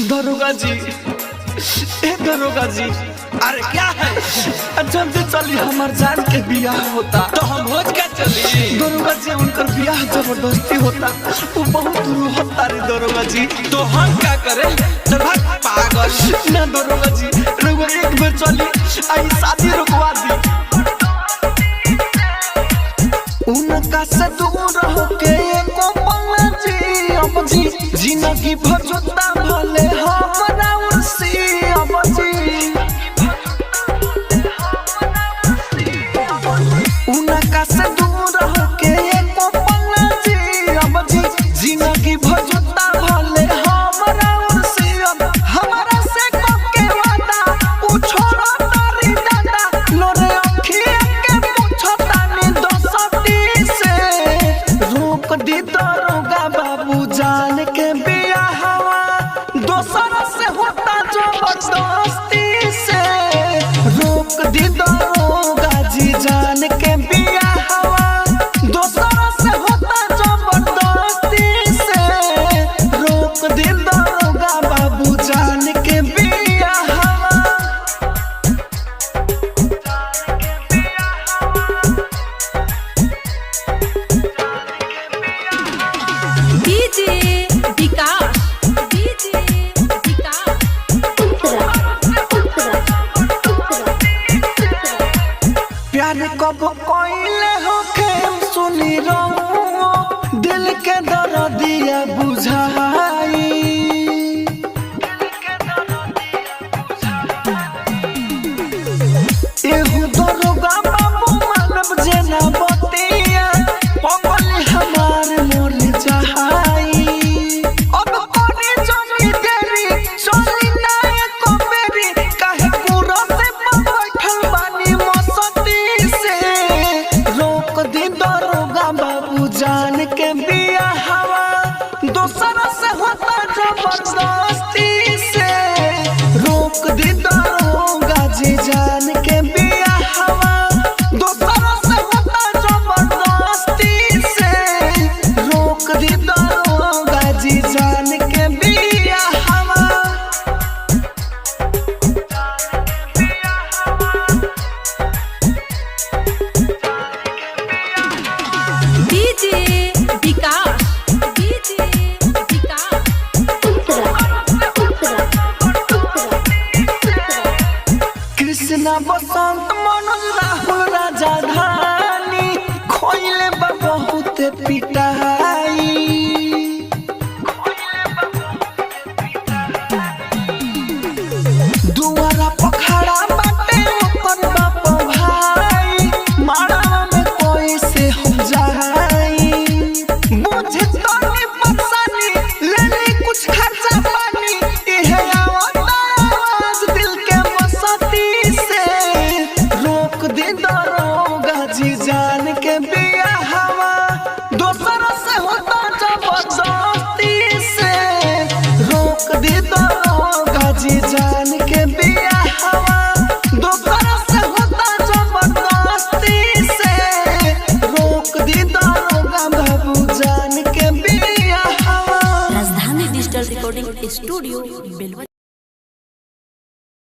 दरोगा जी, ए दरोगा जी, अरे क्या है? जल्दी चली, हमार जान के बियाह होता। तो हम भोज क्या चली? दरोगा जी, उनकर बियाह जबरदस्ती होता, वो बहुत रोता रे दरोगा जी। तो हम क्या करें? पागल ना दरोगा जी, रउआ एक बार चली, आई शादी रुकवा दी। उनका से दूर होके एको पल जी, अब जी जिंदगी भर जुदा भले हमरा उसी अब जी। उनका से दूर होके एको पल जी, अब जी जिंदगी भर जुदा भले हमरा उसी अब। हमरा से के वादा उ छोड़ा तारी दादा, लोरे अखिया के पूछता नी दोस्ती से। रोक दी दरोगा बाबू जान के बियाहवा, दोसर से होता जबरदस्ती से। रोक दी दरोगा जी जान के बियाहवा, दोसर से होता जबरदस्ती से। रोक दी दरोगा बाबू जान के बियाहवा। डीजे विकास, डीजे विकास। प्यार कब कोइले होके सुनी रहूं, दिल के दर्दिया बुझाई। एहू दरोगा बाबू मानव जेना बतिया, पगली हमार मोर चाहाई। अब कोनी जमी देरी, चली ना एको बेरी, काहे पूरा से बैठल बानी मस्ती से। रोक दी दरोगा बाबू जान के बियाहवा, दोसर से होता जबरदस्ती से। रोक दी दरोगा जी जान के बियाहवा, दोसर से होता जबरदस्ती से। रोक दी दरोगा जी जान के बियाहवा। डीजे विकास, डीजे विकास। कृष्णा बसंत मनोज राहुल राजा धानी, खोइले बा बहुत पिटाई। दुआरा पखाड़ा बाटे ओकर बाप भाई, मारवा में कोई से हम जाई। बुझे तनी परेशानी, लेनी कुछ खर्चा पानी, इहे आवता आवाज दिल के मस्ती से। रोक दे दरोगा जी जान के